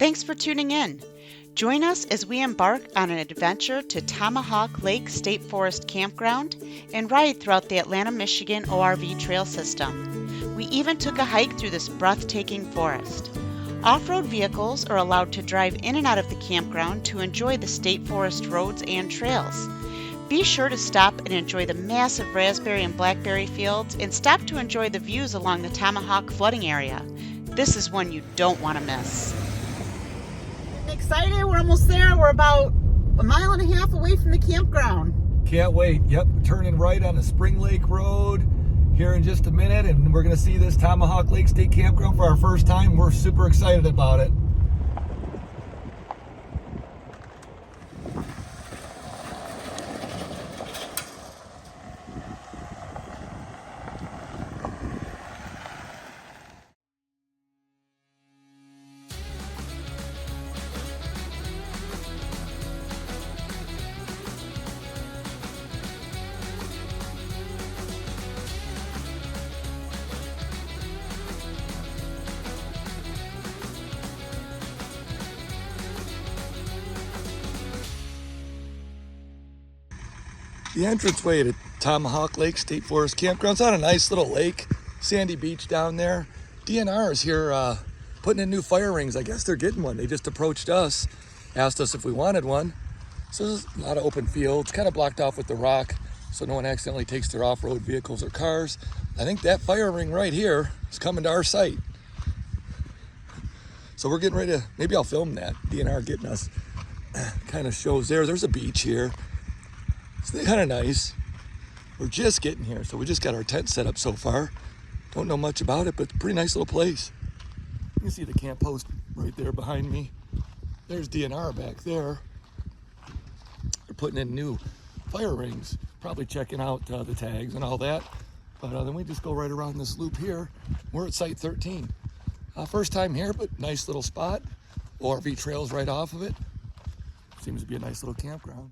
Thanks for tuning in. Join us as we embark on an adventure to Tomahawk Lake State Forest Campground and ride throughout the Atlanta, Michigan ORV trail system. We even took a hike through this breathtaking forest. Off-road vehicles are allowed to drive in and out of the campground to enjoy the state forest roads and trails. Be sure to stop and enjoy the massive raspberry and blackberry fields and stop to enjoy the views along the Tomahawk Flooding area. This is one you don't want to miss. Excited, we're almost there. We're about a mile and a half away from the campground. Can't wait. Yep, turning right on the Spring Lake Road here in just a minute, and we're going to see this Tomahawk Lake State Campground for our first time. We're super excited about it. The entranceway to Tomahawk Lake State Forest Campground's on a nice little lake, sandy beach down there. DNR is here putting in new fire rings. I guess they're getting one. They just approached us, asked us if we wanted one. So there's a lot of open fields, kind of blocked off with the rock so no one accidentally takes their off-road vehicles or cars. I think that fire ring right here is coming to our site. So we're getting ready to, maybe I'll film that. DNR getting us, kind of shows there's a beach here. It's kind of nice. We're just getting here, so we just got our tent set up so far. Don't know much about it, but it's a pretty nice little place. You can see the camp post right there behind me. There's DNR back there. They're putting in new fire rings, probably checking out the tags and all that. But then we just go right around this loop here. We're at Site 13. First time here, but nice little spot. ORV trails right off of it. Seems to be a nice little campground.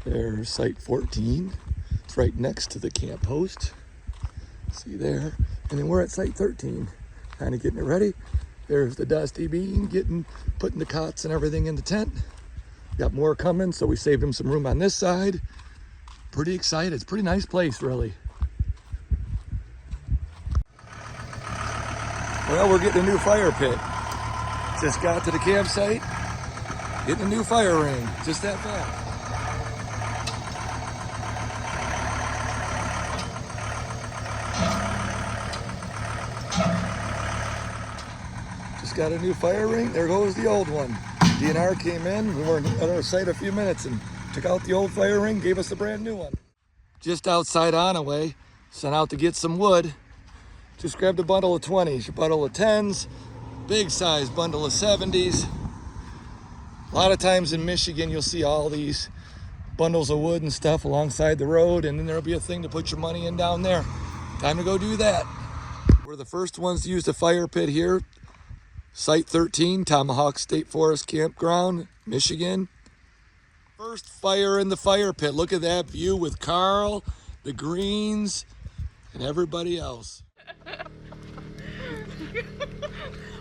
There's Site 14. It's right next to the camp post. See there? And then we're at Site 13, kind of getting it ready. There's the Dusty Bean putting the cots and everything in the tent. Got more coming, so we saved him some room on this side. Pretty excited. It's a pretty nice place, really. Well, we're getting a new fire pit. Just got to the campsite, getting a new fire ring. Just that fast. Got a new fire ring. There goes the old one. DNR came in. We were at our site a few minutes and took out the old fire ring, gave us a brand new one. Just outside Onaway, sent out to get some wood. Just grabbed a bundle of 20s, a bundle of 10s, big size bundle of 70s. A lot of times in Michigan, you'll see all these bundles of wood and stuff alongside the road, and then there'll be a thing to put your money in down there. Time to go do that. We're the first ones to use the fire pit here. Site 13, Tomahawk State Forest Campground, Michigan. First fire in the fire pit. Look at that view with Carl, the greens, and everybody else. Oh,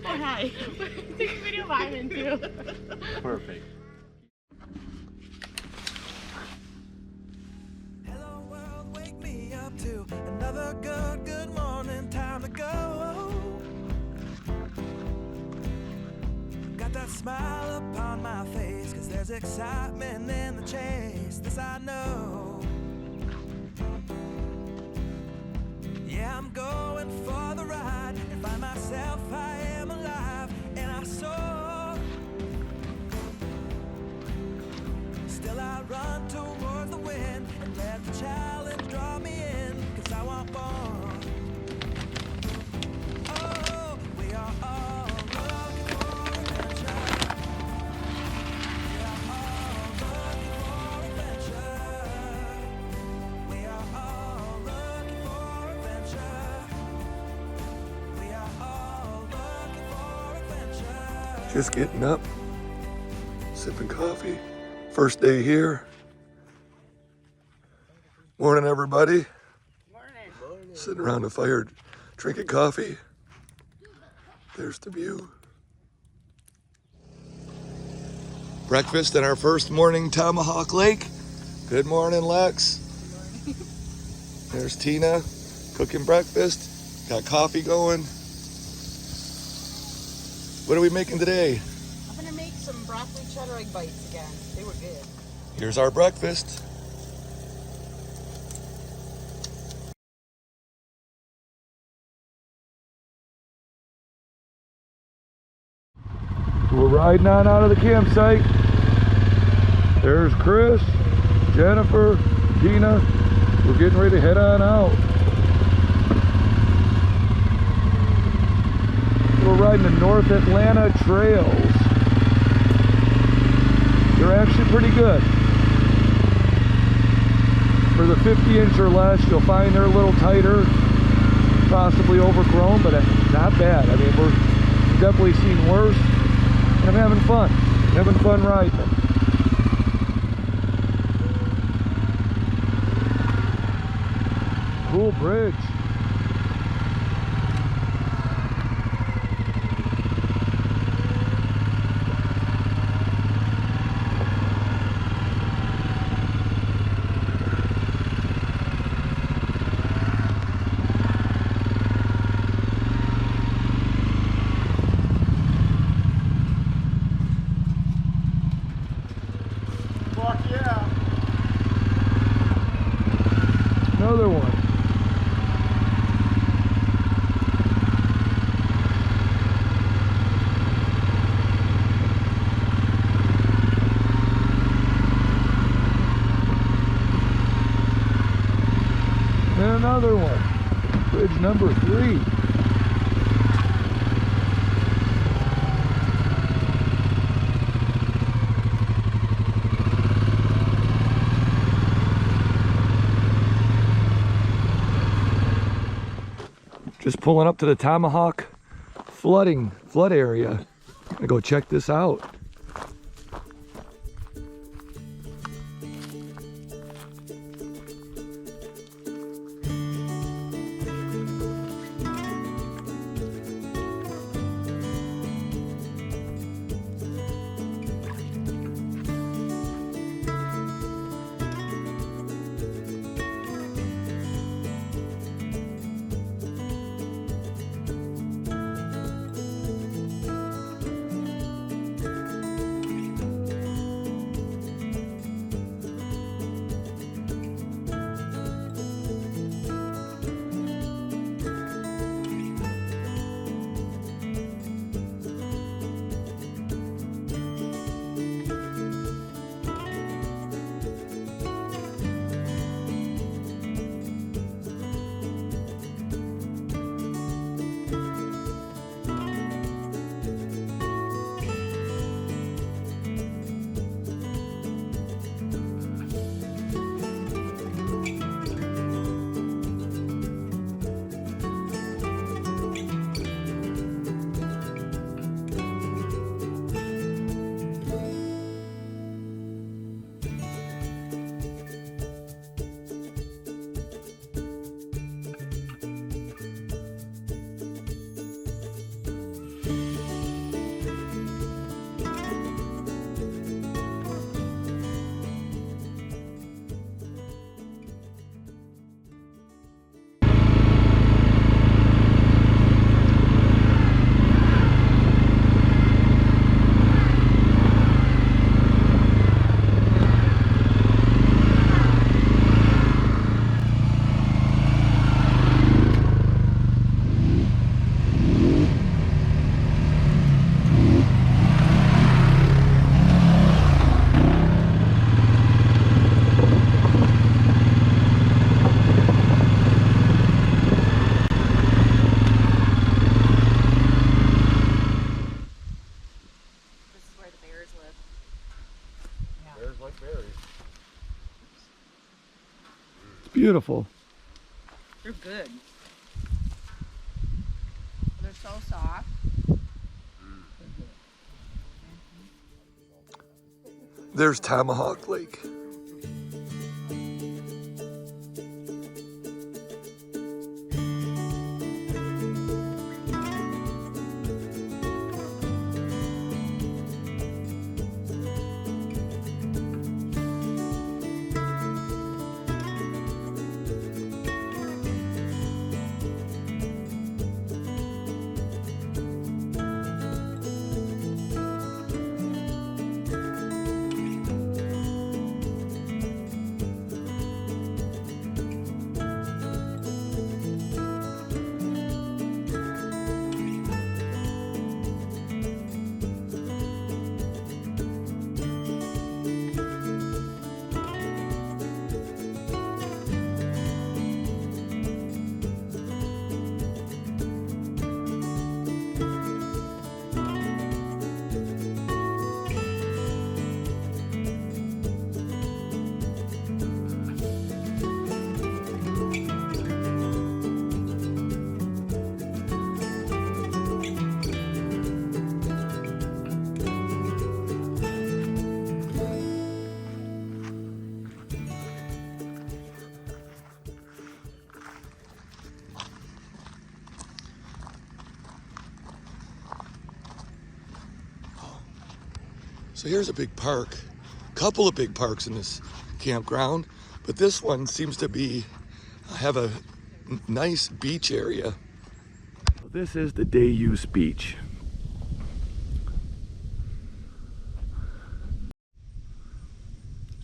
hi. Take a video of Ivan, too. Perfect. Hello world, wake me up to another good morning, time to go. Got that smile upon my face, 'cause there's excitement in the chase, this I know. Yeah, I'm going for the ride and find myself, I am alive, and I soar. Still I run towards the wind and let the challenge draw me in, 'cause I want more. Oh, we are all looking for adventure. We are all looking for adventure. We are all looking for adventure. We are all looking for adventure. Just getting up, sipping coffee. First day here. Morning, everybody. Morning. Sitting around the fire, drinking coffee. There's the view. Breakfast in our first morning Tomahawk Lake. Good morning, Lex. There's Tina cooking breakfast. Got coffee going. What are we making today? I'm gonna make some broccoli cheddar egg bites again. They were good. Here's our breakfast. We're riding on out of the campsite. There's Chris, Jennifer, Tina. We're getting ready to head on out. We're riding the North Atlanta trails. They're actually pretty good. For the 50-inch or less, you'll find they're a little tighter, possibly overgrown, but not bad. I mean, we're definitely seen worse. I'm having fun riding them. Cool bridge. Another one. And another one. Bridge number 3. Just pulling up to the Tomahawk flood area. Gonna go check this out. Beautiful. They're good. They're so soft. There's Tomahawk Lake. So here's a big park, couple of big parks in this campground, but this one seems to have a nice beach area. This is the day use beach.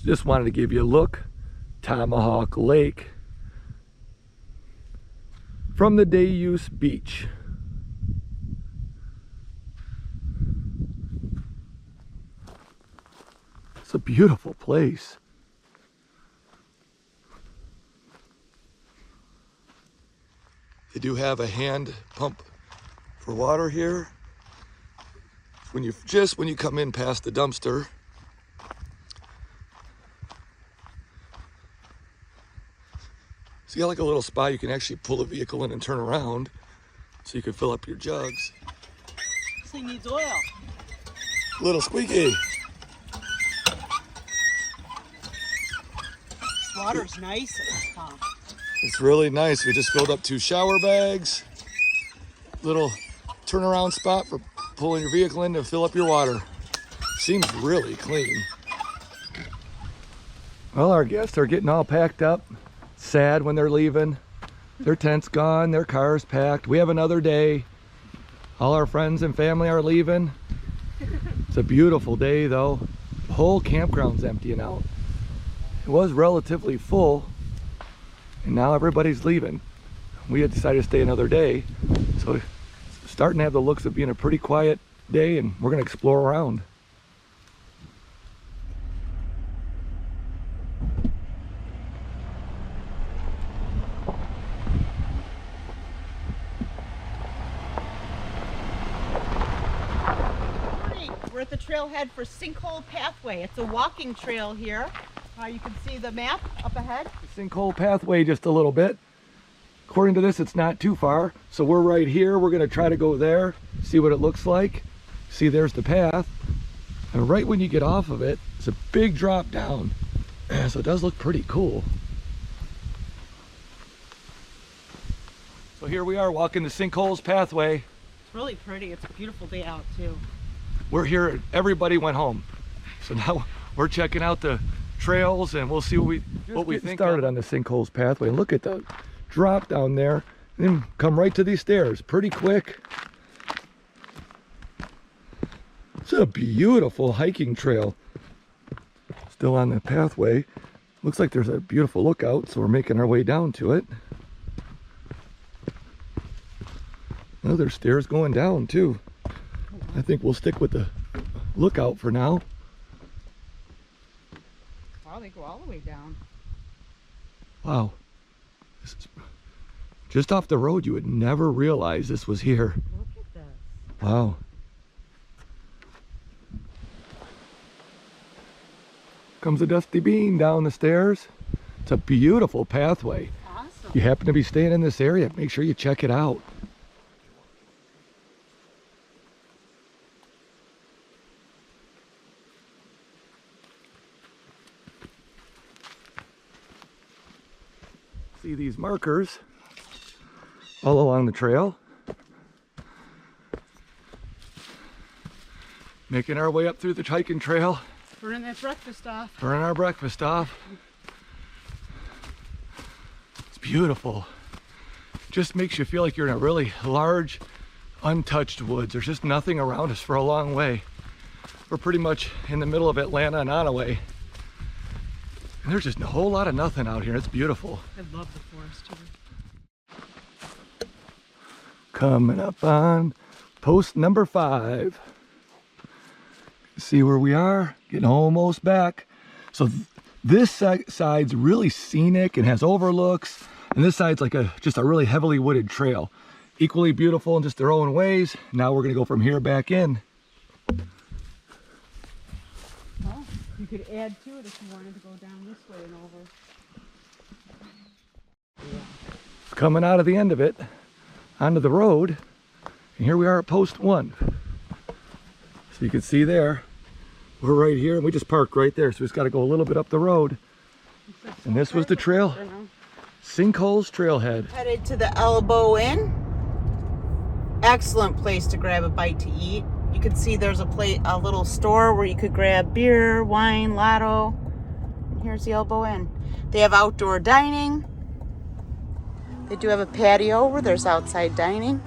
Just wanted to give you a look, Tomahawk Lake from the day use beach. It's a beautiful place. They do have a hand pump for water here. When you come in past the dumpster. So you got like a little spot you can actually pull the vehicle in and turn around so you can fill up your jugs. This thing needs oil. Little squeaky. This water's nice at this pump. It's really nice. We just filled up 2 shower bags. Little turnaround spot for pulling your vehicle in to fill up your water. Seems really clean. Well, our guests are getting all packed up. Sad when they're leaving. Their tent's gone, their car's packed. We have another day. All our friends and family are leaving. It's a beautiful day though. The whole campground's emptying out. It was relatively full, and now everybody's leaving. We had decided to stay another day, so it's starting to have the looks of being a pretty quiet day, and we're gonna explore around. We're at the trailhead for Sinkhole Pathway. It's a walking trail here. You can see the map up ahead. Sinkhole Pathway just a little bit. According to this, it's not too far. So we're right here. We're gonna try to go there, see what it looks like. See, there's the path. And right when you get off of it, it's a big drop down. So it does look pretty cool. So here we are walking the Sinkholes Pathway. It's really pretty. It's a beautiful day out too. We're here, everybody went home. So now we're checking out the trails and we'll see what we think. Started on the Sinkholes Pathway. Look at the drop down there and then come right to these stairs pretty quick. It's a beautiful hiking trail. Still on the pathway. Looks like there's a beautiful lookout, so we're making our way down to it. Oh, there's stairs going down too. I think we'll stick with the lookout for now. Wow, they go all the way down. Wow. This is just off the road. You would never realize this was here. Look at this. Wow. Comes a Dusty Bean down the stairs. It's a beautiful pathway. Awesome. If you happen to be staying in this area, make sure you check it out. See these markers all along the trail. Making our way up through the hiking trail. Burning that breakfast off. Burning our breakfast off. It's beautiful. Just makes you feel like you're in a really large, untouched woods. There's just nothing around us for a long way. We're pretty much in the middle of Atlanta and Onaway. And there's just a whole lot of nothing out here. It's beautiful. I love the forest too. Coming up on post number 5. See where we are, getting almost back. So this side's really scenic and has overlooks, and this side's like just a really heavily wooded trail. Equally beautiful in just their own ways. Now we're gonna go from here back in. Well, you could add to it if you wanted to go down this way and over. Coming out of the end of it, onto the road, and here we are at post 1. So you can see there, we're right here, and we just parked right there, so we just got to go a little bit up the road. And this was the trail, Sinkholes Trailhead. Headed to the Elbow Inn. Excellent place to grab a bite to eat. You could see there's a little store where you could grab beer, wine, lotto. And here's the Elbow Inn. They have outdoor dining. They do have a patio where there's outside dining.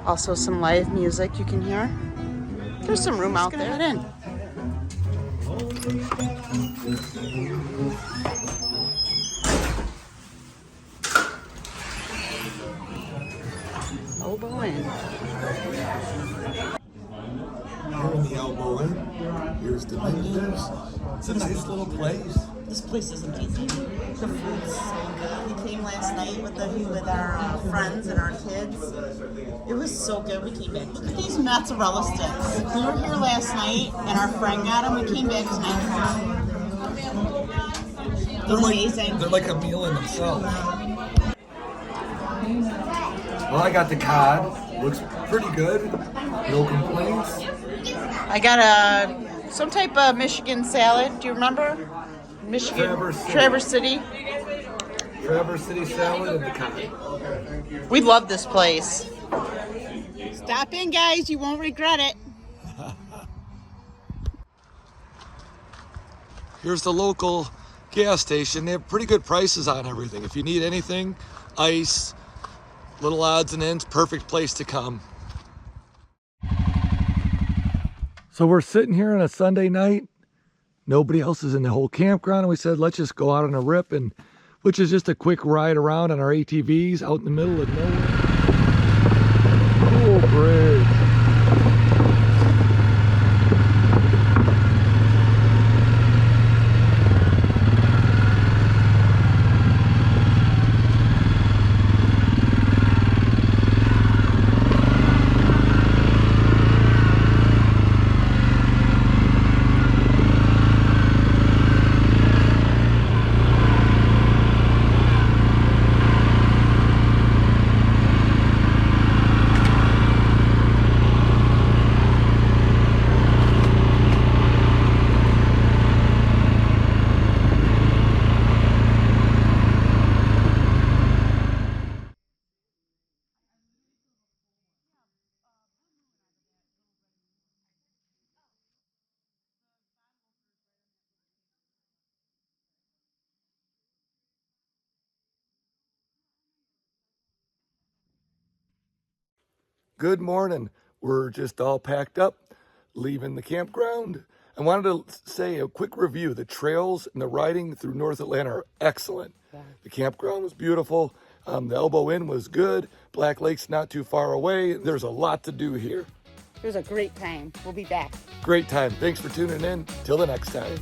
Also some live music you can hear. There's some room out there. In. Elbow Inn. Here in the Elbow Inn. Here's the menus. It's a nice little place. This place is amazing. The food's so good. We came last night with our friends and our kids. It was so good. We came back. Look at these mozzarella sticks. We were here last night and our friend got them. We came back tonight. They're amazing. They're like a meal in themselves. Well, I got the cod. Looks pretty good. No complaints. I got some type of Michigan salad. Do you remember? Michigan, Traverse City salad and the cod. We love this place. Stop in, guys. You won't regret it. Here's the local gas station. They have pretty good prices on everything. If you need anything, ice, little odds and ends, perfect place to come. So we're sitting here on a Sunday night. Nobody else is in the whole campground, and we said, let's just go out on a rip, and which is just a quick ride around on our ATVs out in the middle of nowhere. Oh, bridge. Good morning. We're just all packed up, leaving the campground. I wanted to say a quick review. The trails and the riding through North Atlanta are excellent. Yeah. The campground was beautiful. The Elbow Inn was good. Black Lake's not too far away. There's a lot to do here. It was a great time. We'll be back. Great time. Thanks for tuning in. Till the next time.